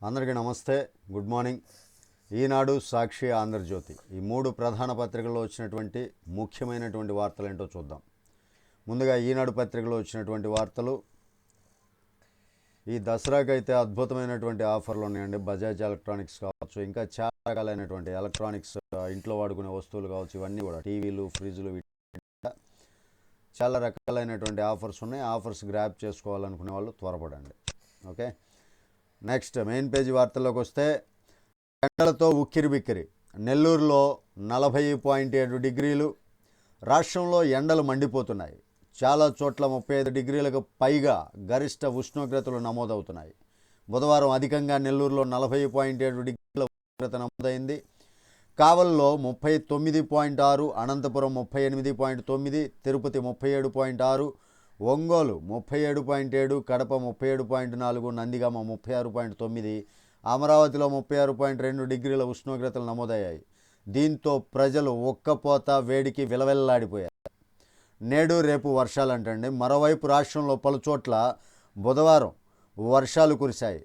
అందరికీ నమస్తే, good morning. ఈనాడు, సాక్షి, ఆంధ్రజ్యోతి ఈ మూడు ప్రధాన పత్రికల్లో వచ్చినటువంటి ముఖ్యమైనటువంటి వార్తలు ఏంటో చూద్దాం. ముందుగా ఈనాడు పత్రికలో వచ్చినటువంటి వార్తలు. ఈ దసరాకి అయితే అద్భుతమైనటువంటి ఆఫర్లు ఉన్నాయండి. బజాజ్ ఎలక్ట్రానిక్స్ కావచ్చు, ఇంకా చాలా రకాలైనటువంటి ఎలక్ట్రానిక్స్ ఇంట్లో వాడుకునే వస్తువులు కావచ్చు, ఇవన్నీ కూడా టీవీలు, ఫ్రిడ్జ్లు, చాలా రకాలైనటువంటి ఆఫర్స్ ఉన్నాయి. ఆఫర్స్ గ్రాప్ చేసుకోవాలనుకునే వాళ్ళు త్వరపడండి. ఓకే, నెక్స్ట్ మెయిన్ పేజీ వార్తల్లోకి వస్తే, ఎండలతో ఉక్కిరిబిక్కిరి. నెల్లూరులో 40.7 డిగ్రీలు. రాష్ట్రంలో ఎండలు మండిపోతున్నాయి. చాలా చోట్ల 35 డిగ్రీలకు పైగా గరిష్ట ఉష్ణోగ్రతలు నమోదవుతున్నాయి. బుధవారం అధికంగా నెల్లూరులో 40.7 డిగ్రీల ఉష్ణోగ్రత నమోదైంది. కావల్లో 39.6, అనంతపురం 38.9, తిరుపతి 37.6, ఒంగోలు 37.7, కడప 37.4, నందిగామ 36.9, అమరావతిలో 36.2 డిగ్రీల ఉష్ణోగ్రతలు నమోదయ్యాయి. దీంతో ప్రజలు ఒక్కపోత వేడికి విలవెల్లాడిపోయారు. నేడు రేపు వర్షాలంటండి. మరోవైపు రాష్ట్రంలో పలుచోట్ల బుధవారం వర్షాలు కురిశాయి.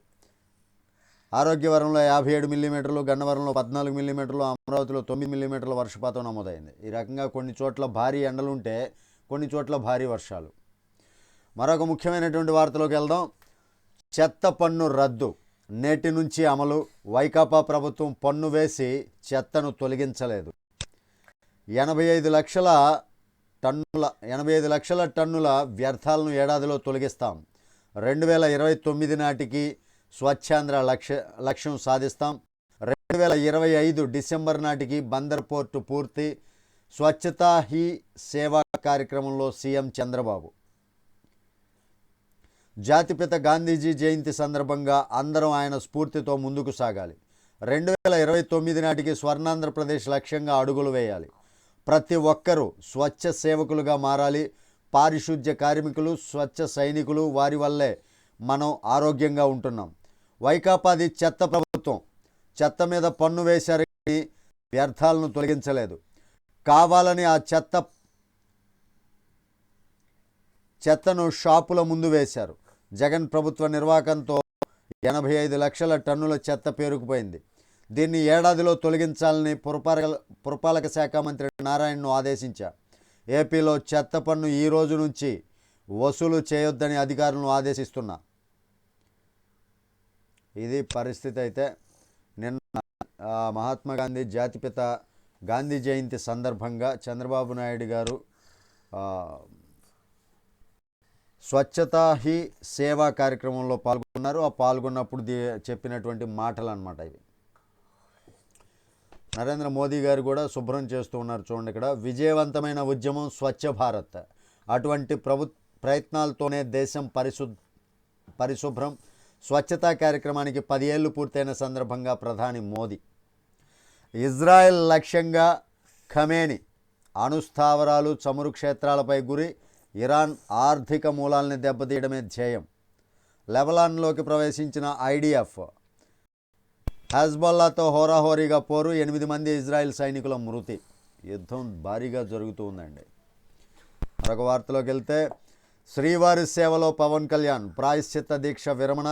ఆరోగ్యవరంలో 57 మిల్లీమీటర్లు, గన్నవరంలో 14 మిల్లీమీటర్లు, అమరావతిలో 9 మిల్లీమీటర్ల వర్షపాతం నమోదైంది. ఈ రకంగా కొన్ని చోట్ల భారీ ఎండలుంటే కొన్ని చోట్ల భారీ వర్షాలు. మరొక ముఖ్యమైనటువంటి వార్తలోకి వెళ్దాం. చెత్త పన్ను రద్దు నేటి నుంచి అమలు. వైకాపా ప్రభుత్వం పన్ను వేసి చెత్తను తొలగించలేదు. 85 లక్షల టన్నుల వ్యర్థాలను ఏడాదిలో తొలగిస్తాం. 2029 నాటికి స్వచ్ఛాంధ్ర లక్ష్యం సాధిస్తాం. 2025 డిసెంబర్ నాటికి బందర్ పోర్టు పూర్తి. స్వచ్ఛతా హీ సేవా కార్యక్రమంలో సీఎం చంద్రబాబు. జాతిపిత గాంధీజీ జయంతి సందర్భంగా అందరం ఆయన స్ఫూర్తితో ముందుకు సాగాలి. 2029 నాటికి స్వర్ణాంధ్రప్రదేశ్ లక్ష్యంగా అడుగులు వేయాలి. ప్రతి ఒక్కరూ స్వచ్ఛ సేవకులుగా మారాలి. పారిశుద్ధ్య కార్మికులు, స్వచ్ఛ సైనికులు, వారి వల్లే మనం ఆరోగ్యంగా ఉంటున్నాం. వైకాపాది చెత్త ప్రభుత్వం. చెత్త మీద పన్ను వేశారని వ్యర్థాలను తొలగించలేదు. కావాలని ఆ చెత్తను షాపుల ముందు వేశారు. జగన్ ప్రభుత్వ నిర్వాహకంతో 85 లక్షల టన్నుల చెత్త పేరుకుపోయింది. దీన్ని ఏడాదిలో తొలగించాలని పురపాలక శాఖ మంత్రి నారాయణను ఆదేశించారు. ఏపీలో చెత్త పన్ను ఈ రోజు నుంచి వసూలు చేయొద్దని అధికారులను ఆదేశిస్తున్నా. ఇది పరిస్థితి. అయితే నిన్న మహాత్మా గాంధీ జాతిపిత గాంధీ జయంతి సందర్భంగా చంద్రబాబు నాయుడు గారు స్వచ్ఛతా హీ సేవా కార్యక్రమంలో పాల్గొన్నారు. ఆ పాల్గొన్నప్పుడు చెప్పినటువంటి మాటలు అన్నమాట ఇవి. నరేంద్ర మోదీ గారు కూడా శుభ్రం చేస్తూ ఉన్నారు. చూడండి ఇక్కడ, విజయవంతమైన ఉద్యమం స్వచ్ఛ భారత్. అటువంటి ప్రయత్నాలతోనే దేశం పరిశుభ్రం. స్వచ్ఛతా కార్యక్రమానికి 10 ఏళ్లు పూర్తయిన సందర్భంగా ప్రధాని మోదీ. ఇజ్రాయెల్ లక్ష్యంగా ఖమేని. అణుస్థావరాలు, చమురు క్షేత్రాలపై గురి. ఇరాన్ ఆర్థిక మూలాల్ని దెబ్బతీయడమే ధ్యేయం. లెబనాన్లోకి ప్రవేశించిన ఐడిఎఫ్. హెజ్బొల్లాతో హోరాహోరీగా పోరు. 8 మంది ఇజ్రాయెల్ సైనికుల మృతి. యుద్ధం భారీగా జరుగుతూ ఉందండి. మరొక వార్తలోకి వెళ్తే, శ్రీవారి సేవలో పవన్ కళ్యాణ్. ప్రాయశ్చిత్త దీక్ష విరమణ.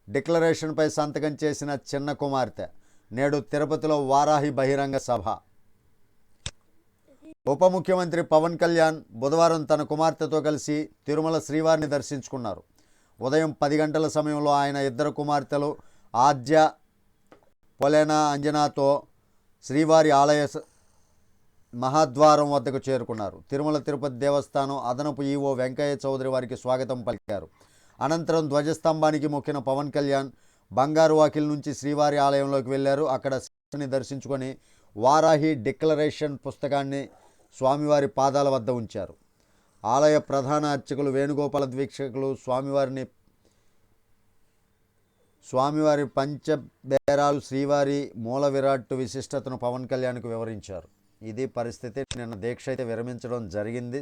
డిక్లరేషన్పై సంతకం చేసిన చిన్న కుమార్తె. నేడు తిరుపతిలో వారాహి బహిరంగ సభ. ఉప ముఖ్యమంత్రి పవన్ కళ్యాణ్ బుధవారం తన కుమార్తెతో కలిసి తిరుమల శ్రీవారిని దర్శించుకున్నారు. ఉదయం 10 గంటల సమయంలో ఆయన ఇద్దరు కుమార్తెలు ఆద్య, పొలెనా అంజనాతో శ్రీవారి ఆలయ మహాద్వారం వద్దకు చేరుకున్నారు. తిరుమల తిరుపతి దేవస్థానం అదనపు ఈవో వెంకయ్య చౌదరి వారికి స్వాగతం పలికారు. అనంతరం ధ్వజస్తంభానికి మొక్కిన పవన్ కళ్యాణ్ బంగారు వాకిల్ నుంచి శ్రీవారి ఆలయంలోకి వెళ్లారు. అక్కడ శ్రీవారిని దర్శించుకొని వారాహి డిక్లరేషన్ పుస్తకాన్ని స్వామివారి పాదాల వద్ద ఉంచారు. ఆలయ ప్రధాన అర్చకులు వేణుగోపాల దీక్షకులు స్వామివారి పంచబేరాలు, శ్రీవారి మూల విరాట్ విశిష్టతను పవన్ కళ్యాణ్కు వివరించారు. ఇది పరిస్థితి. నిన్న దీక్ష అయితే విరమించడం జరిగింది.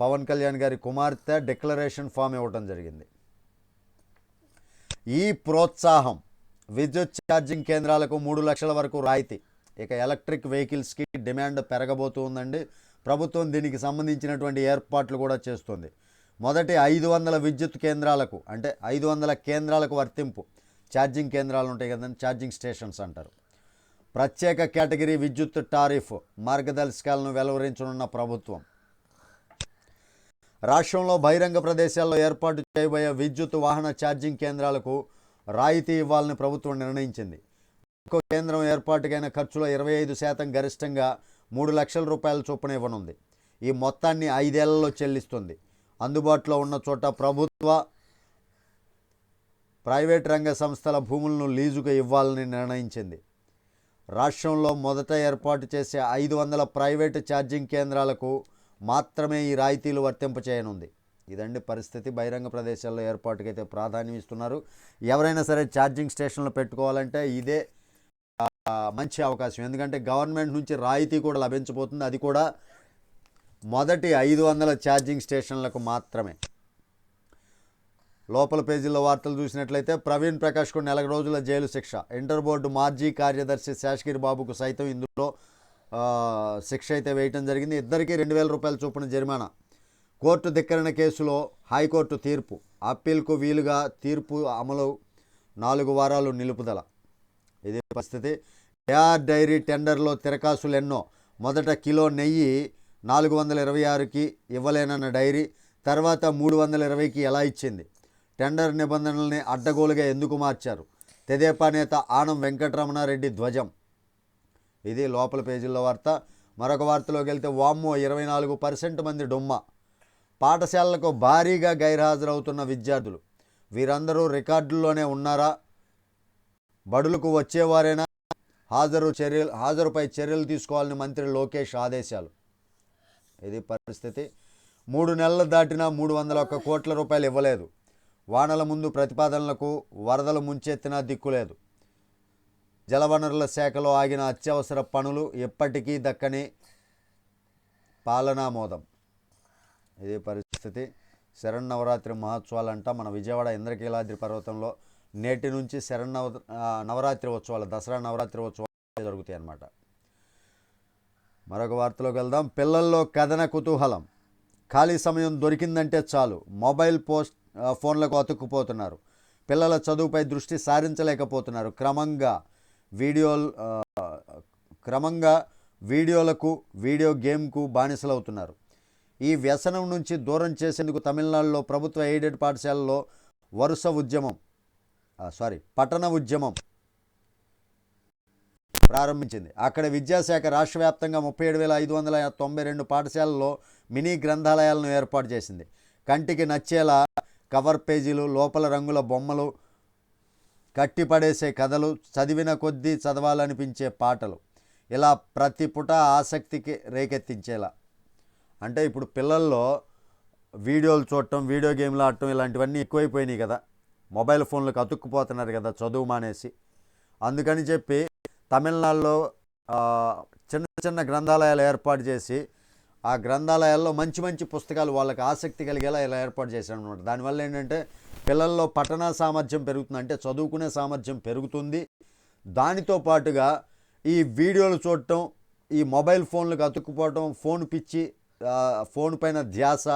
పవన్ కళ్యాణ్ గారి కుమార్తె డిక్లరేషన్ ఫామ్ ఇవ్వడం జరిగింది. ఈ ప్రోత్సాహం. విద్యుత్ ఛార్జింగ్ కేంద్రాలకు 3 లక్షల వరకు రాయితీ. ఇక ఎలక్ట్రిక్ వెహికల్స్కి డిమాండ్ పెరగబోతుందండి. ప్రభుత్వం దీనికి సంబంధించినటువంటి ఏర్పాట్లు కూడా చేస్తుంది. మొదటి 500 విద్యుత్ కేంద్రాలకు, అంటే 500 కేంద్రాలకు వర్తింపు. ఛార్జింగ్ కేంద్రాలు ఉంటాయి కదండి, ఛార్జింగ్ స్టేషన్స్ అంటారు. ప్రత్యేక కేటగిరీ విద్యుత్ టారిఫ్ మార్గదర్శకాలను వెలువరించనున్న ప్రభుత్వం. రాష్ట్రంలో బహిరంగ ప్రదేశాల్లో ఏర్పాటు చేయబోయే విద్యుత్ వాహన ఛార్జింగ్ కేంద్రాలకు రాయితీ ఇవ్వాలని ప్రభుత్వం నిర్ణయించింది. ఒక్కో కేంద్రం ఏర్పాటుకైన ఖర్చులో 25% గరిష్టంగా 3 లక్షల రూపాయల చొప్పున ఇవ్వనుంది. ఈ మొత్తాన్ని 5 ఏళ్లలో చెల్లిస్తుంది. అందుబాటులో ఉన్న చోట ప్రభుత్వ, ప్రైవేట్ రంగ సంస్థల భూములను లీజుకు ఇవ్వాలని నిర్ణయించింది. రాష్ట్రంలో మొదట ఏర్పాటు చేసే 500 ప్రైవేటు ఛార్జింగ్ కేంద్రాలకు మాత్రమే ఈ రాయితీలు వర్తింపచేయనుంది. ఇదండి పరిస్థితి. బహిరంగ ప్రదేశాల్లో ఏర్పాటుకైతే ప్రాధాన్యం ఇస్తున్నారు. ఎవరైనా సరే ఛార్జింగ్ స్టేషన్లు పెట్టుకోవాలంటే ఇదే మంచి అవకాశం. ఎందుకంటే గవర్నమెంట్ నుంచి రాయితీ కూడా లభించబోతుంది. అది కూడా మొదటి 500 ఛార్జింగ్ స్టేషన్లకు మాత్రమే. లోపల పేజీల్లో వార్తలు చూసినట్లయితే ప్రవీణ్ ప్రకాష్కు 4 రోజుల జైలు శిక్ష. ఇంటర్ బోర్డు మాజీ కార్యదర్శి శేషగిరి బాబుకు సైతం ఇందులో శిక్ష అయితే వేయటం జరిగింది. ఇద్దరికీ 2,000 రూపాయల చొప్పున జరిమానా. కోర్టు ధిక్కరణ కేసులో హైకోర్టు తీర్పు. అప్పీల్కు వీలుగా తీర్పు అమలు 4 వారాలు నిలుపుదల. ఇదే పరిస్థితి. ఏఆర్ డైరీ టెండర్లో తిరకాసులు ఎన్నో. మొదట కిలో నెయ్యి 426కి ఇవ్వలేనన్న డైరీ తర్వాత 320కి ఎలా ఇచ్చింది? టెండర్ నిబంధనల్ని అడ్డగోలుగా ఎందుకు మార్చారు? తెదేపా నేత ఆనం వెంకటరమణారెడ్డి ధ్వజం. ఇది లోపల పేజీల్లో వార్త. మరొక వార్తలోకి వెళ్తే వామ్మో 24% మంది డొమ్మ. పాఠశాలలకు భారీగా గైర్హాజరవుతున్న విద్యార్థులు. వీరందరూ రికార్డుల్లోనే ఉన్నారా? బడులకు వచ్చేవారైనా? హాజరుపై చర్యలు తీసుకోవాలని మంత్రి లోకేష్ ఆదేశాలు. ఇది పరిస్థితి. 3 నెలలు దాటినా 301 కోట్ల రూపాయలు ఇవ్వలేదు. వానల ముందు ప్రతిపాదనలకు వరదలు ముంచెత్తినా దిక్కులేదు. జలవనరుల శాఖలో ఆగిన అత్యవసర పనులు ఎప్పటికీ దక్కని పాలనామోదం. ఇది పరిస్థితి. శరన్నవరాత్రి మహోత్సవాలంట మన విజయవాడ ఇంద్రకీలాద్రి పర్వతంలో నేటి నుంచి నవరాత్రి ఉత్సవాలు, దసరా నవరాత్రి ఉత్సవాలు జరుగుతాయి అన్నమాట. మరొక వార్తలోకి వెళ్దాం. పిల్లల్లో కథన కుతూహలం. ఖాళీ సమయం దొరికిందంటే చాలు మొబైల్ ఫోన్లకు అతుక్కుపోతున్నారు. పిల్లల చదువుపై దృష్టి సారించలేకపోతున్నారు. క్రమంగా వీడియోలకు, వీడియో గేమ్కు బానిసలవుతున్నారు. ఈ వ్యసనం నుంచి దూరం చేసేందుకు తమిళనాడులో ప్రభుత్వ ఎయిడెడ్ పాఠశాలలో పఠన ఉద్యమం ప్రారంభించింది. అక్కడ విద్యాశాఖ రాష్ట్ర వ్యాప్తంగా 37,592 పాఠశాలల్లో మినీ గ్రంథాలయాలను ఏర్పాటు చేసింది. కంటికి నచ్చేలా కవర్ పేజీలు, లోపల రంగుల బొమ్మలు, కట్టిపడేసే కథలు, చదివిన కొద్దీ చదవాలనిపించే పాటలు, ఇలా ప్రతి పుట ఆసక్తికి రేకెత్తించేలా. అంటే ఇప్పుడు పిల్లల్లో వీడియోలు చూడటం, వీడియో గేమ్లు ఆడటం ఇలాంటివన్నీ ఎక్కువైపోయినాయి కదా. మొబైల్ ఫోన్లకు అతుక్కుపోతున్నారు కదా చదువు మానేసి. అందుకని చెప్పి తమిళనాడులో చిన్న చిన్న గ్రంథాలయాలు ఏర్పాటు చేసి ఆ గ్రంథాలయాల్లో మంచి మంచి పుస్తకాలు వాళ్ళకి ఆసక్తి కలిగేలా ఇలా ఏర్పాటు చేశారు అనమాట. దానివల్ల ఏంటంటే పిల్లల్లో పఠన సామర్థ్యం పెరుగుతుంది, అంటే చదువుకునే సామర్థ్యం పెరుగుతుంది. దానితో పాటుగా ఈ వీడియోలు చూడటం, ఈ మొబైల్ ఫోన్లకు అతుక్కుపోవటం, ఫోన్ పిచ్చి, ఫోన్ పైన ధ్యాస,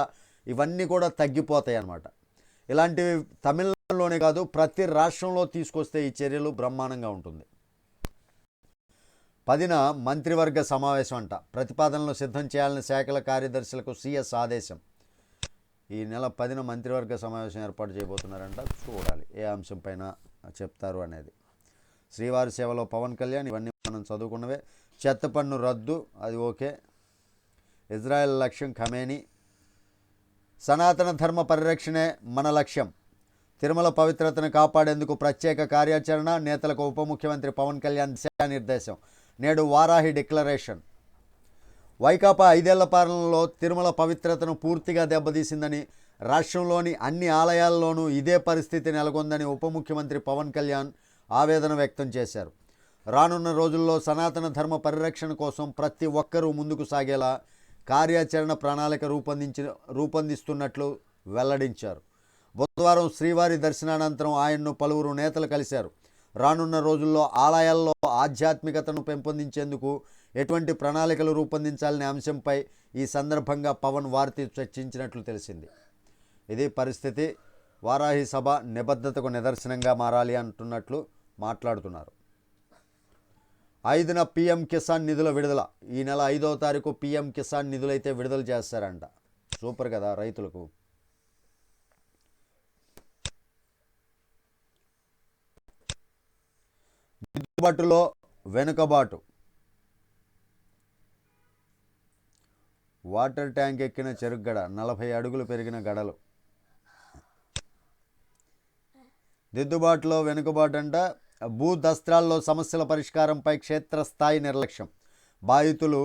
ఇవన్నీ కూడా తగ్గిపోతాయి అన్నమాట. ఇలాంటివి తమిళనాడులోనే కాదు ప్రతి రాష్ట్రంలో తీసుకొస్తే ఈ చర్యలు బ్రహ్మాండంగా ఉంటుంది. 10న మంత్రివర్గ సమావేశం అంట. ప్రతిపాదనలు సిద్ధం చేయాలని శాఖల కార్యదర్శులకు సీఎస్ ఆదేశం. ఈ నెల 10న మంత్రివర్గ సమావేశం ఏర్పాటు చేయబోతున్నారంట. చూడాలి ఏ అంశం పైన చెప్తారు అనేది. శ్రీవారి సేవలో పవన్ కళ్యాణ్, ఇవన్నీ మనం చదువుకున్నవే. చెత్త పన్ను రద్దు, అది ఓకే. ఇజ్రాయెల్ లక్ష్యం ఖమేనీ. సనాతన ధర్మ పరిరక్షణే మన లక్ష్యం. తిరుమల పవిత్రతను కాపాడేందుకు ప్రత్యేక కార్యాచరణ. నేతలకు ఉప ముఖ్యమంత్రి పవన్ కళ్యాణ్ దిశానిర్దేశం. నేడు వారాహి డిక్లరేషన్. వైకాపా 5 ఏళ్ల పాలనలో తిరుమల పవిత్రతను పూర్తిగా దెబ్బతీసిందని, రాష్ట్రంలోని అన్ని ఆలయాల్లోనూ ఇదే పరిస్థితి నెలకొందని ఉప ముఖ్యమంత్రి పవన్ కళ్యాణ్ ఆవేదన వ్యక్తం చేశారు. రానున్న రోజుల్లో సనాతన ధర్మ పరిరక్షణ కోసం ప్రతి ఒక్కరూ ముందుకు సాగేలా కార్యాచరణ ప్రణాళిక రూపొందిస్తున్నట్లు వెల్లడించారు. బుధవారం శ్రీవారి దర్శనానంతరం ఆయన్ను పలువురు నేతలు కలిశారు. రానున్న రోజుల్లో ఆలయాల్లో ఆధ్యాత్మికతను పెంపొందించేందుకు ఎటువంటి ప్రణాళికలు రూపొందించాలనే అంశంపై ఈ సందర్భంగా పవన్ వారితో చర్చించినట్లు తెలిసింది. ఇది పరిస్థితి. వారాహి సభ నిబద్ధతకు నిదర్శనంగా మారాలి అంటున్నట్లు మాట్లాడుతున్నారు. 5న పీఎం కిసాన్ నిధుల విడుదల. ఈ నెల 5వ తారీఖు పీఎం కిసాన్ నిధులైతే విడుదల చేస్తారంట. సూపర్ కదా రైతులకు. దిద్దుబాటులో వెనుకబాటు. వాటర్ ట్యాంక్ ఎక్కిన చెరుగ్గడ, 40 అడుగులు పెరిగిన గడలు. దిద్దుబాటులో వెనుకబాటు అంట. భూదస్త్రాల్లో సమస్యల పరిష్కారంపై క్షేత్రస్థాయి నిర్లక్ష్యం. బాధితులు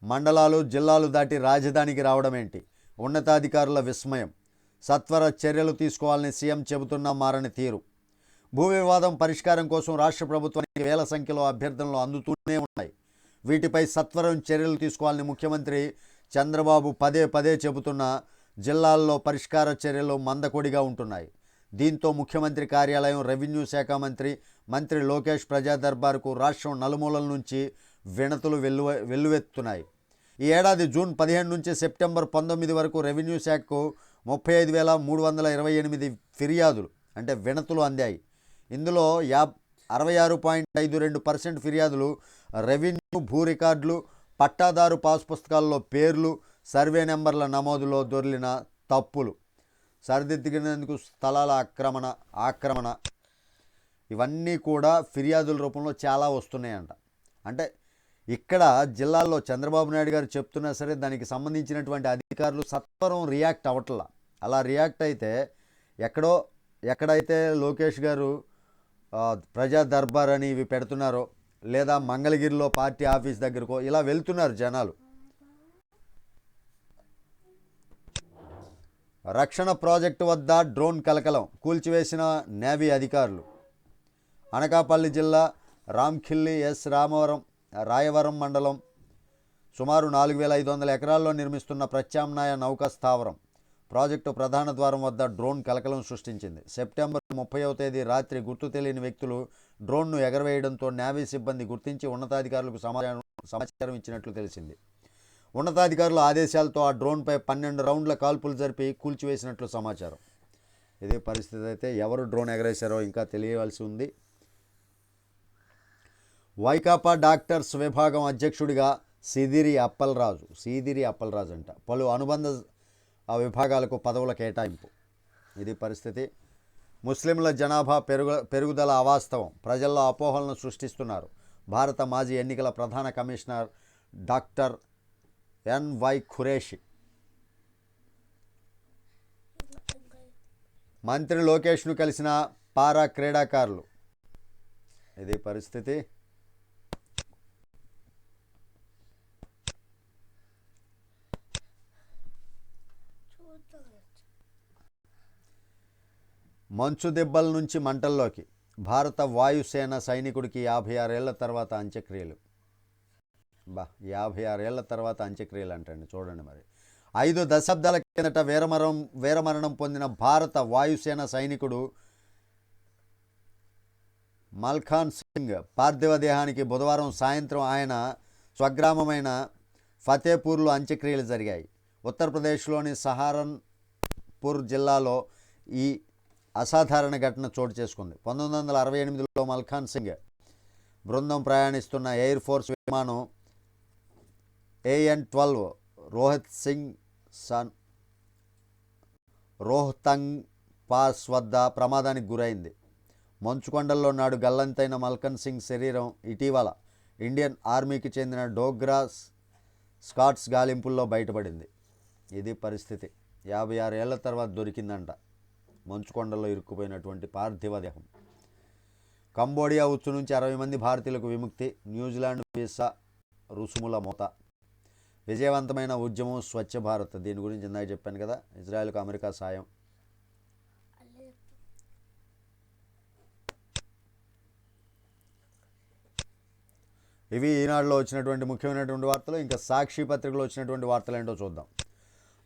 మండలాలు జిల్లాలు దాటి రాజధానికి రావడం ఏంటి? ఉన్నతాధికారుల విస్మయం. సత్వర చర్యలు తీసుకోవాలని సీఎం చెబుతున్నా మారని తీరు. భూ వివాదం పరిష్కారం కోసం రాష్ట్ర ప్రభుత్వానికి వేల సంఖ్యలో అభ్యర్థనలు అందుతూనే ఉన్నాయి. వీటిపై సత్వరం చర్యలు తీసుకోవాలని ముఖ్యమంత్రి చంద్రబాబు పదే పదే చెబుతున్నా జిల్లాల్లో పరిష్కార చర్యలు మందకొడిగా ఉంటున్నాయి. దీంతో ముఖ్యమంత్రి కార్యాలయం, రెవెన్యూ శాఖ మంత్రి లోకేష్ ప్రజా దర్బారుకు రాష్ట్రం నలుమూలల నుంచి వినతులు వెల్లువెత్తుతున్నాయి. ఈ ఏడాది జూన్ 15 నుంచి సెప్టెంబర్ 19 వరకు రెవెన్యూ శాఖకు 35,328 ఫిర్యాదులు అంటే వినతులు అందాయి. ఇందులో 66.52% ఫిర్యాదులు రెవెన్యూ, భూ రికార్డులు, పట్టాదారు పాస్ పుస్తకాల్లో పేర్లు, సర్వే నెంబర్ల నమోదులో దొర్లిన తప్పులు, సరిదిద్దుకునేందుకు స్థలాల ఆక్రమణ ఇవన్నీ కూడా ఫిర్యాదుల రూపంలో చాలా వస్తున్నాయంట. అంటే ఇక్కడ జిల్లాల్లో చంద్రబాబు నాయుడు గారు చెప్తున్నా సరే దానికి సంబంధించినటువంటి అధికారులు సత్వరం రియాక్ట్ అవ్వట్లా. అలా రియాక్ట్ అయితే ఎక్కడైతే లోకేష్ గారు ప్రజా దర్బార్ అని ఇవి పెడుతున్నారో, లేదా మంగళగిరిలో పార్టీ ఆఫీస్ దగ్గరకో ఇలా వెళ్తున్నారు జనాలు. రక్షణ ప్రాజెక్టు వద్ద డ్రోన్ కలకలం, కూల్చివేసిన నేవీ అధికారులు. అనకాపల్లి జిల్లా రామ్ఖిల్లి రాయవరం మండలం సుమారు 4,500 ఎకరాల్లో నిర్మిస్తున్న ప్రత్యామ్నాయ నౌకా స్థావరం ప్రాజెక్టు ప్రధాన ద్వారం వద్ద డ్రోన్ కలకలం సృష్టించింది. సెప్టెంబర్ 30వ తేదీ రాత్రి గుర్తు తెలియని వ్యక్తులు డ్రోన్ను ఎగరవేయడంతో నేవీ సిబ్బంది గుర్తించి ఉన్నతాధికారులకు సమాచారం ఇచ్చినట్లు తెలిసింది. ఉన్నతాధికారుల ఆదేశాలతో ఆ డ్రోన్పై 12 రౌండ్ల కాల్పులు జరిపి కూల్చివేసినట్లు సమాచారం. ఇదే పరిస్థితి. అయితే ఎవరు డ్రోన్ ఎగరేశారో ఇంకా తెలియవలసి ఉంది. వైకాపా డాక్టర్స్ విభాగం అధ్యక్షుడిగా సీదిరి అప్పలరాజు అంట. పలు అనుబంధ విభాగాలకు పదవుల కేటాయింపు. ఇది పరిస్థితి. ముస్లింల జనాభా పెరుగుదల అవాస్తవం, ప్రజల్లో అపోహలను సృష్టిస్తున్నారు. భారత మాజీ ఎన్నికల ప్రధాన కమిషనర్ డాక్టర్ ఎన్వై ఖురేషి. మంత్రి లోకేష్ను కలిసిన పారా క్రీడాకారులు. ఇది పరిస్థితి. మంచు దెబ్బల నుంచి మంటల్లోకి. భారత వాయుసేన సైనికుడికి 56 ఏళ్ల తర్వాత అంత్యక్రియలు. 56 ఏళ్ల తర్వాత అంత్యక్రియలు అంటండి. చూడండి మరి. 5 దశాబ్దాల కిందట వీరమరణం పొందిన భారత వాయుసేన సైనికుడు మల్ఖాన్ సింగ్ పార్థివ దేహానికి బుధవారం సాయంత్రం ఆయన స్వగ్రామమైన ఫతేపూర్లో అంత్యక్రియలు జరిగాయి. ఉత్తరప్రదేశ్లోని సహారన్పూర్ జిల్లాలో ఈ అసాధారణ ఘటన చోటు చేసుకుంది. 1968లో మల్ఖాన్ సింగ్ బృందం ప్రయాణిస్తున్న ఎయిర్ ఫోర్స్ విమానం AN-12 రోహ్తంగ్ పాస్ వద్ద ప్రమాదానికి గురైంది. మంచుకొండల్లో నాడు గల్లంతైన మల్ఖాన్ సింగ్ శరీరం ఇటీవల ఇండియన్ ఆర్మీకి చెందిన డోగ్రా స్కాట్స్ గాలింపుల్లో బయటపడింది. ఇది పరిస్థితి. 56 ఏళ్ల తర్వాత దొరికిందంట మంచుకొండల్లో ఇరుక్కుపోయినటువంటి పార్థివ దేహం. కంబోడియా ఉచ్చు నుంచి 60 మంది భారతీయులకు విముక్తి. న్యూజిలాండ్ వీసా రుసుముల మోత. విజయవంతమైన ఉద్యమం స్వచ్ఛ భారత్. దీని గురించి ఇందాక చెప్పాను కదా. ఇజ్రాయెల్కు అమెరికా సాయం. ఇవి ఈనాడులో వచ్చినటువంటి ముఖ్యమైనటువంటి వార్తలు. ఇంకా సాక్షి పత్రికలో వచ్చినటువంటి వార్తలు ఏంటో చూద్దాం.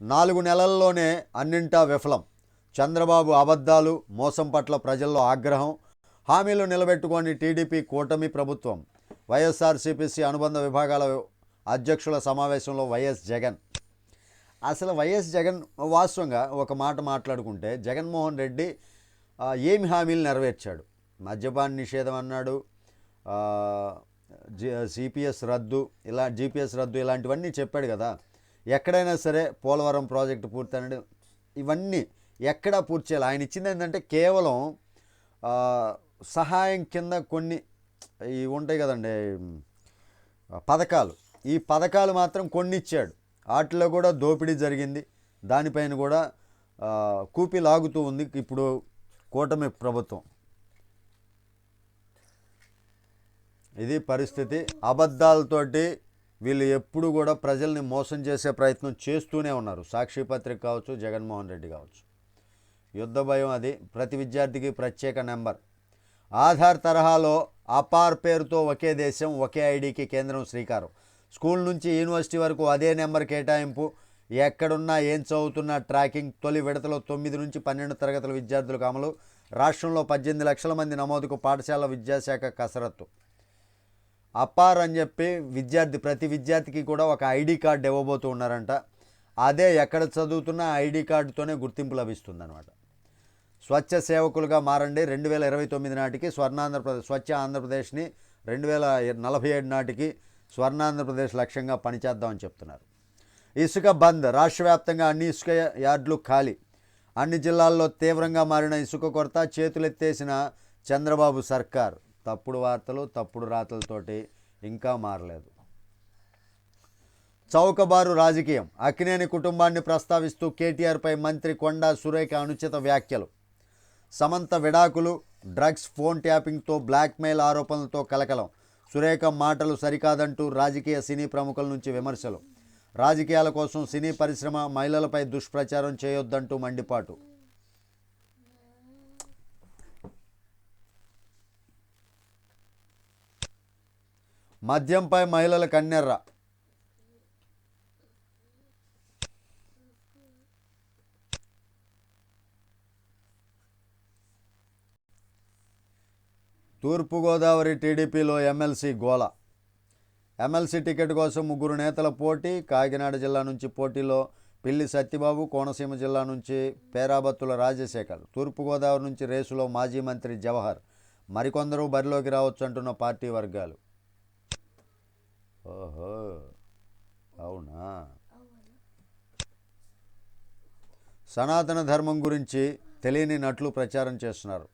4 నెలల్లోనే అన్నింటా విఫలం. చంద్రబాబు అబద్ధాలు, మోసం పట్ల ప్రజల్లో ఆగ్రహం. హామీలు నిలబెట్టుకొని టీడీపీ కూటమి ప్రభుత్వం. వైఎస్ఆర్సీపీసీ అనుబంధ విభాగాల అధ్యక్షుల సమావేశంలో వైఎస్ జగన్. అసలు వైఎస్ జగన్ వాస్తవంగా ఒక మాట మాట్లాడుకుంటే జగన్మోహన్ రెడ్డి ఏమి హామీలు నెరవేర్చాడు? మద్యపాన నిషేధం అన్నాడు, జీపీఎస్ రద్దు, జీపీఎస్ రద్దు ఇలాంటివన్నీ చెప్పాడు కదా. ఎక్కడైనా సరే పోలవరం ప్రాజెక్టు పూర్తి అన్నాడు, ఇవన్నీ ఎక్కడా పూర్తి చేయాలి. ఆయన ఇచ్చింది ఏంటంటే కేవలం సహాయం కింద కొన్ని ఇవి ఉంటాయి కదండి పథకాలు, ఈ పథకాలు మాత్రం కొన్ని ఇచ్చాడు. వాటిలో కూడా దోపిడీ జరిగింది, దానిపైన కూడా కూపి లాగుతూ ఉంది ఇప్పుడు కూటమి ప్రభుత్వం. ఇది పరిస్థితి. అబద్ధాలతోటి వీళ్ళు ఎప్పుడు కూడా ప్రజల్ని మోసం చేసే ప్రయత్నం చేస్తూనే ఉన్నారు. సాక్షి పత్రిక కావచ్చు, జగన్మోహన్ రెడ్డి కావచ్చు. యుద్ధ భయం అది. ప్రతి విద్యార్థికి ప్రత్యేక నెంబర్. ఆధార్ తరహాలో అపార్ పేరుతో ఒకే దేశం ఒకే ఐడికి కేంద్రం శ్రీకారం. స్కూల్ నుంచి యూనివర్సిటీ వరకు అదే నెంబర్ కేటాయింపు. ఎక్కడున్నా ఏం చదువుతున్నా ట్రాకింగ్. తొలి విడతలో 9 నుంచి 12 తరగతుల విద్యార్థులకు అమలు. రాష్ట్రంలో 18 లక్షల మంది నమోదుకు పాఠశాల విద్యాశాఖ కసరత్తు. అపార్ అని చెప్పి ప్రతి విద్యార్థికి కూడా ఒక ఐడి కార్డు ఇవ్వబోతూ ఉన్నారంట. అదే ఎక్కడ చదువుతున్నా ఐడి కార్డుతోనే గుర్తింపు లభిస్తుందన్నమాట. స్వచ్ఛ సేవకులుగా మారండి. 2029 నాటికి స్వచ్ఛ ఆంధ్రప్రదేశ్ని 2047 నాటికి స్వర్ణాంధ్రప్రదేశ్ లక్ష్యంగా పనిచేద్దామని చెప్తున్నారు. ఇసుక బంద్. రాష్ట్ర వ్యాప్తంగా అన్ని ఇసుక యార్డులు ఖాళీ. అన్ని జిల్లాల్లో తీవ్రంగా మారిన ఇసుక కొరత. చేతులెత్తేసిన చంద్రబాబు సర్కార్. తప్పుడు వార్తలు, తప్పుడు రాతలతోటి ఇంకా మారలేదు. చౌకబారు రాజకీయం. అక్కినేని కుటుంబాన్ని ప్రస్తావిస్తూ కేటీఆర్పై మంత్రి కొండా సురేఖ అనుచిత వ్యాఖ్యలు. సమంత విడాకులు, డ్రగ్స్, ఫోన్ ట్యాపింగ్తో బ్లాక్మెయిల్ ఆరోపణలతో కలకలం. సురేఖ మాటలు సరికాదంటూ రాజకీయ సినీ ప్రముఖుల నుంచి విమర్శలు. రాజకీయాల కోసం సినీ పరిశ్రమ మహిళలపై దుష్ప్రచారం చేయొద్దంటూ మండిపాటు. మద్యంపై మహిళల కన్నెర్ర. తూర్పుగోదావరి టీడీపీలో ఎమ్మెల్సీ గోల. ఎమ్మెల్సీ టికెట్ కోసం 3 నేతల పోటీ. కాకినాడ జిల్లా నుంచి పోటీలో పిల్లి సత్యబాబు, కోనసీమ జిల్లా నుంచి పేరాబత్తుల రాజశేఖర్, తూర్పుగోదావరి నుంచి రేసులో మాజీ మంత్రి జవహర్. మరికొందరు బరిలోకి రావచ్చు అంటున్న పార్టీ వర్గాలు. ఓహో, అవునా? సనాతన ధర్మం గురించి తెలియని నట్లు ప్రచారం చేస్తున్నారు.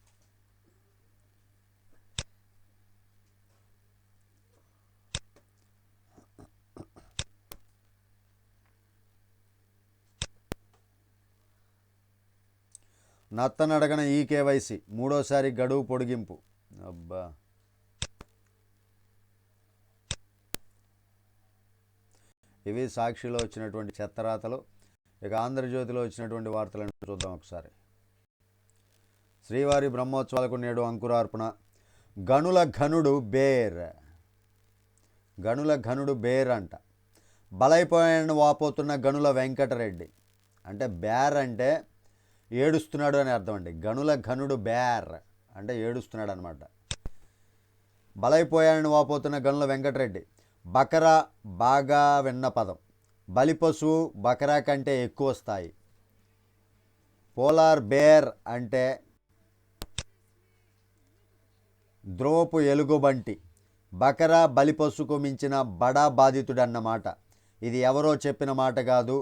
నత్తనడగన ఈ కేవైసీ 3వ గడువు పొడిగింపు. అబ్బా, ఇవి సాక్షిలో వచ్చినటువంటి చెత్తరాతలు. ఇక ఆంధ్రజ్యోతిలో వచ్చినటువంటి వార్తలను చూద్దాం ఒకసారి. శ్రీవారి బ్రహ్మోత్సవాలకు నేడు అంకురార్పణ. గనుల ఘనుడు బేర్. గనుల ఘనుడు బేర్ అంట. బలైపోయాడని వాపోతున్న గనుల వెంకటరెడ్డి. అంటే బేర్ అంటే ఏడుస్తున్నాడు అని అర్థం అండి. గనుల ఘనుడు బేర్ అంటే ఏడుస్తున్నాడు అనమాట. బలైపోయాడని వాపోతున్న గనుల వెంకటరెడ్డి. బకరా బాగా విన్న పదం. బలిపశువు బకరా కంటే ఎక్కువ స్థాయి. పోలార్ బేర్ అంటే ధ్రువపు ఎలుగుబంటి. బకరా బలిపశువుకు మించిన బడా బాధితుడన్నమాట. ఇది ఎవరో చెప్పిన మాట కాదు.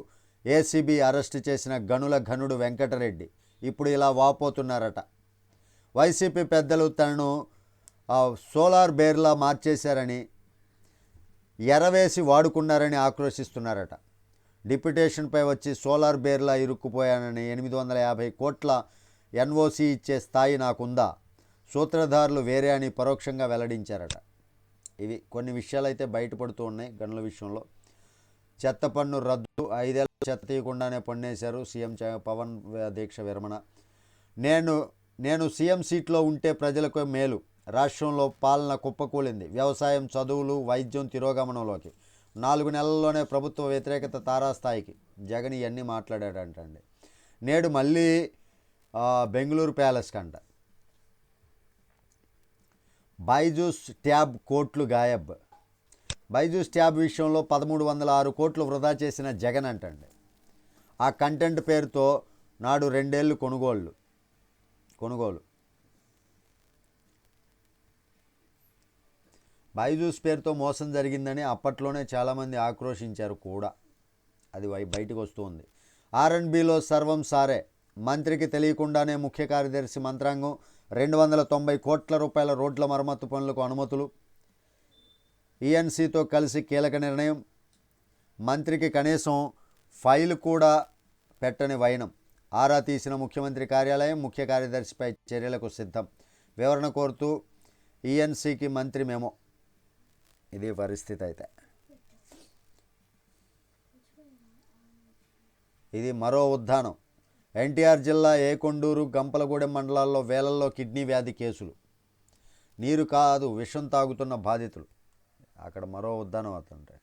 ఏసీబీ అరెస్టు చేసిన గనుల ఘనుడు వెంకటరెడ్డి ఇప్పుడు ఇలా వాపోతున్నారట. వైసీపీ పెద్దలు తనను సోలార్ బేర్లా మార్చేశారని, ఎరవేసి వాడుకున్నారని ఆక్రోశిస్తున్నారట. డిప్యుటేషన్పై వచ్చి సోలార్ బేర్లా ఇరుక్కుపోయానని 850 కోట్ల ఎన్ఓసి ఇచ్చే స్థాయి నాకుందా, సూత్రధారులు వేరే అని పరోక్షంగా వెల్లడించారట. ఇవి కొన్ని విషయాలు అయితే బయటపడుతూ ఉన్నాయి గనుల విషయంలో. చెత్త పన్ను రద్దు. 5 ఏళ్ళ చెత్త తీయకుండానే పన్నేశారు. సీఎం పవన్ దీక్ష విరమణ. నేను సీఎం సీట్లో ఉంటే ప్రజలకు మేలు. రాష్ట్రంలో పాలన కుప్పకూలింది. వ్యవసాయం, చదువులు, వైద్యం తిరోగమనంలోకి. 4 నెలల్లోనే ప్రభుత్వ వ్యతిరేకత తారాస్థాయికి. జగన్ ఇవన్నీ మాట్లాడాడంటండి. నేడు మళ్ళీ బెంగళూరు ప్యాలెస్ కంట. బైజూస్ ట్యాబ్ కోట్లు గాయబ్. బైజూస్ ట్యాబ్ విషయంలో 1306 కోట్లు వృధా చేసిన జగన్ అంటండి. ఆ కంటెంట్ పేరుతో నాడు 2 ఏళ్ళు కొనుగోలు. బైజూస్ పేరుతో మోసం జరిగిందని అప్పట్లోనే చాలామంది ఆక్రోశించారు కూడా. అది బయటకు వస్తుంది. ఆర్ఎండ్బిలో సర్వం సారే. మంత్రికి తెలియకుండానే ముఖ్య కార్యదర్శి మంత్రాంగం 290 కోట్ల రూపాయల రోడ్ల మరమ్మతు పనులకు అనుమతులు. ఈఎన్సీతో కలిసి కీలక నిర్ణయం. మంత్రికి కనీసం ఫైల్ కూడా పెట్టని వైనం. ఆరా తీసిన ముఖ్యమంత్రి కార్యాలయం ముఖ్య కార్యదర్శిపై చర్యలకు సిద్ధం. వివరణ కోరుతూ ఈఎన్సీకి మంత్రి మెమో. ఇది పరిస్థితి. అయితే ఇది మరో ఉద్దానం. ఎన్టీఆర్ జిల్లా ఏకొండూరు, గంపలగూడెం మండలాల్లో వేలల్లో కిడ్నీ వ్యాధి కేసులు. నీరు కాదు విషం తాగుతున్న బాధితులు. అక్కడ మరో ఉద్దానం అవుతుంటాయి.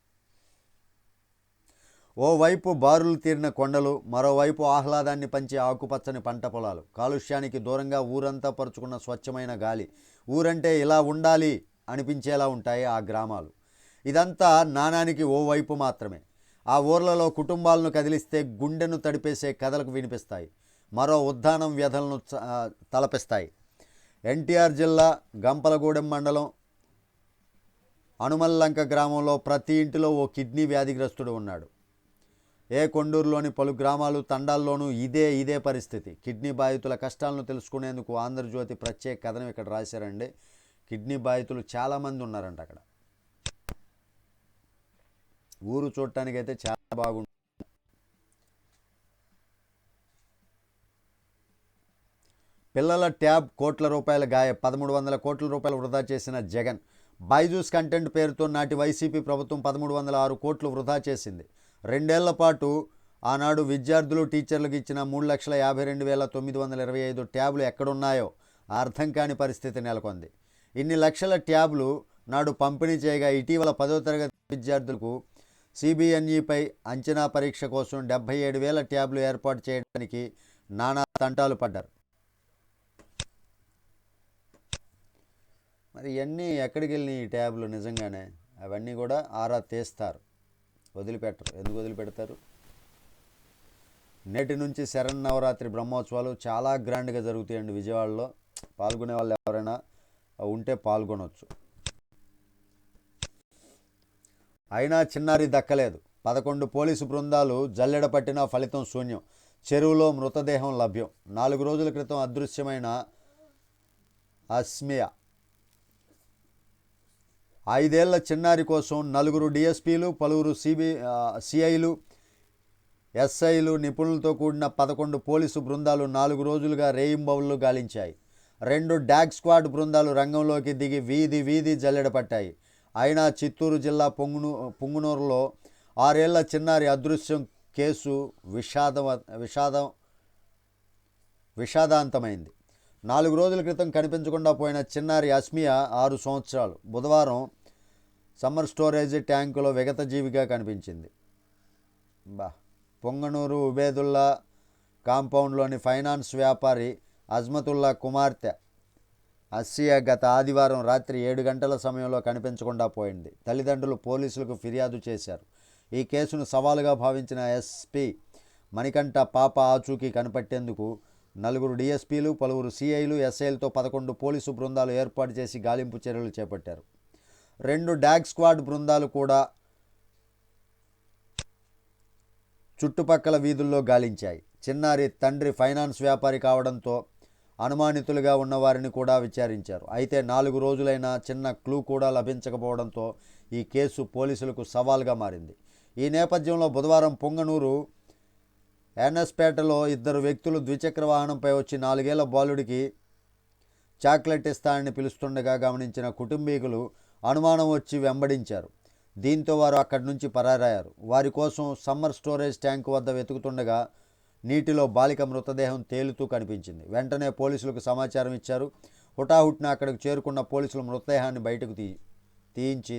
ఓవైపు బారులు తీరిన కొండలు, మరోవైపు ఆహ్లాదాన్ని పంచే ఆకుపచ్చని పంట పొలాలు. కాలుష్యానికి దూరంగా ఊరంతా పరుచుకున్న స్వచ్ఛమైన గాలి. ఊరంటే ఇలా ఉండాలి అనిపించేలా ఉంటాయి ఆ గ్రామాలు. ఇదంతా నాణానికి ఓవైపు మాత్రమే. ఆ ఊర్లలో కుటుంబాలను కదిలిస్తే గుండెను తడిపేసే కథలకు వినిపిస్తాయి. మరో ఉద్దానం వ్యధలను తలపిస్తాయి. ఎన్టీఆర్ జిల్లా గంపలగూడెం మండలం అనుమల్లంక గ్రామంలో ప్రతి ఇంటిలో ఓ కిడ్నీ వ్యాధిగ్రస్తుడు ఉన్నాడు. కొండూరులోని పలు గ్రామాలు తండాల్లోనూ ఇదే పరిస్థితి. కిడ్నీ బాధితుల కష్టాలను తెలుసుకునేందుకు ఆంధ్రజ్యోతి ప్రత్యేక కథనం ఇక్కడ రాశారండి. కిడ్నీ బాధితులు చాలామంది ఉన్నారంట అక్కడ. ఊరు చూడటానికైతే చాలా బాగుంటుంది. పిల్లల ట్యాబ్ కోట్ల రూపాయల గాయ. 1300 కోట్ల రూపాయలు వృధా చేసిన జగన్. బైజూస్ కంటెంట్ పేరుతో నాటి వైసీపీ ప్రభుత్వం 1306 కోట్లు వృధా చేసింది. 2 ఏళ్ల పాటు ఆనాడు విద్యార్థులు టీచర్లకు ఇచ్చిన 3,52,925 ట్యాబ్లు ఎక్కడున్నాయో అర్థం కాని పరిస్థితి నెలకొంది. ఇన్ని లక్షల ట్యాబ్లు నాడు పంపిణీ చేయగా ఇటీవల 10వ తరగతి విద్యార్థులకు సిబిఎన్ఈపై అంచనా పరీక్ష కోసం 77,000 ట్యాబ్లు ఏర్పాటు చేయడానికి నానా తంటాలు పడ్డారు. మరి ఇవన్నీ ఎక్కడికి వెళ్ళినాయి ఈ ట్యాబ్లు? నిజంగానే అవన్నీ కూడా ఆరా తీస్తారు, వదిలిపెట్టరు. ఎందుకు వదిలిపెడతారు? నేటి నుంచి శరన్నవరాత్రి బ్రహ్మోత్సవాలు చాలా గ్రాండ్గా జరుగుతాయండి విజయవాడలో. పాల్గొనే వాళ్ళు ఎవరైనా ఉంటే పాల్గొనవచ్చు. అయినా చిన్నారి దక్కలేదు. 11 పోలీసు బృందాలు జల్లెడ పట్టినా ఫలితం శూన్యం. చెరువులో మృతదేహం లభ్యం. 4 రోజుల క్రితం అదృశ్యమైన అస్మియా. 5 ఏళ్ల చిన్నారి కోసం 4 డిఎస్పీలు, పలువురు సిఐలు, ఎస్ఐలు, నిపుణులతో కూడిన 11 పోలీసు బృందాలు 4 రోజులుగా రేయింబవళ్లు గాలించాయి. 2 డాగ్ స్క్వాడ్ బృందాలు రంగంలోకి దిగి వీధి జల్లెడ పట్టాయి. అయినా చిత్తూరు జిల్లా పుంగునూరులో 6 ఏళ్ల చిన్నారి అదృశ్యం కేసు విషాదాంతమైంది. 4 రోజుల క్రితం కనిపించకుండా పోయిన చిన్నారి అస్మియా 6 సంవత్సరాలు బుధవారం సమ్మర్ స్టోరేజ్ ట్యాంకులో విగతజీవిగా కనిపించింది. పొంగనూరు ఉబేదుల్లా కాంపౌండ్లోని ఫైనాన్స్ వ్యాపారి అజ్మతుల్లా కుమార్తె అస్సియా గత ఆదివారం రాత్రి 7 గంటల సమయంలో కనిపించకుండా పోయింది. తల్లిదండ్రులు పోలీసులకు ఫిర్యాదు చేశారు. ఈ కేసును సవాలుగా భావించిన ఎస్పీ మణికంఠ పాప ఆచూకీ కనిపెట్టేందుకు 4 డిఎస్పీలు, పలువురు సిఐలు, ఎస్ఐలతో 11 పోలీసు బృందాలు ఏర్పాటు చేసి గాలింపు చర్యలు చేపట్టారు. 2 డాగ్ స్క్వాడ్ బృందాలు కూడా చుట్టుపక్కల వీధుల్లో గాలించాయి. చిన్నారి తండ్రి ఫైనాన్స్ వ్యాపారి కావడంతో అనుమానితులుగా ఉన్నవారిని కూడా విచారించారు. అయితే 4 రోజులైనా చిన్న క్లూ కూడా లభించకపోవడంతో ఈ కేసు పోలీసులకు సవాల్గా మారింది. ఈ నేపథ్యంలో బుధవారం పొంగనూరు ఎన్ఎస్పేటలో 2 వ్యక్తులు ద్విచక్ర వాహనంపై వచ్చి 4 ఏళ్ల బాలుడికి చాక్లెట్ ఇస్తానని పిలుస్తుండగా గమనించిన కుటుంబీకులు అనుమానం వచ్చి వెంబడించారు. దీంతో వారు అక్కడి నుంచి పరారయ్యారు. వారి కోసం సమ్మర్ స్టోరేజ్ ట్యాంకు వద్ద వెతుకుతుండగా నీటిలో బాలిక మృతదేహం తేలుతూ కనిపించింది. వెంటనే పోలీసులకు సమాచారం ఇచ్చారు. హుటాహుటిన అక్కడికి చేరుకున్న పోలీసులు మృతదేహాన్ని బయటకు తీయించి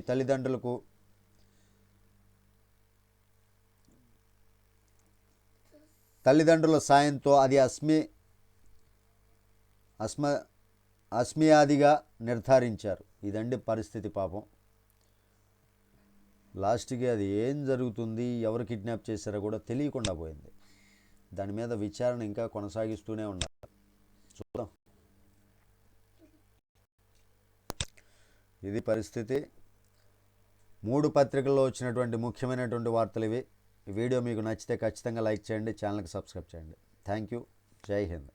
తల్లిదండ్రుల సాయంతో అది అస్మియాదిగా నిర్ధారించారు. ఇదండి పరిస్థితి. పాపం లాస్ట్కి అది ఏం జరుగుతుంది, ఎవరు కిడ్నాప్ చేశారో కూడా తెలియకుండా పోయింది. దాని మీద విచారణ ఇంకా కొనసాగిస్తూనే ఉన్నారు. చూద్దాం. ఇది పరిస్థితి. 3 పత్రికల్లో వచ్చినటువంటి ముఖ్యమైనటువంటి వార్తలు ఇవి. ఈ వీడియో మీకు నచ్చితే ఖచ్చితంగా లైక్ చేయండి, ఛానల్కి సబ్స్క్రైబ్ చేయండి. Thank you. జై హింద్.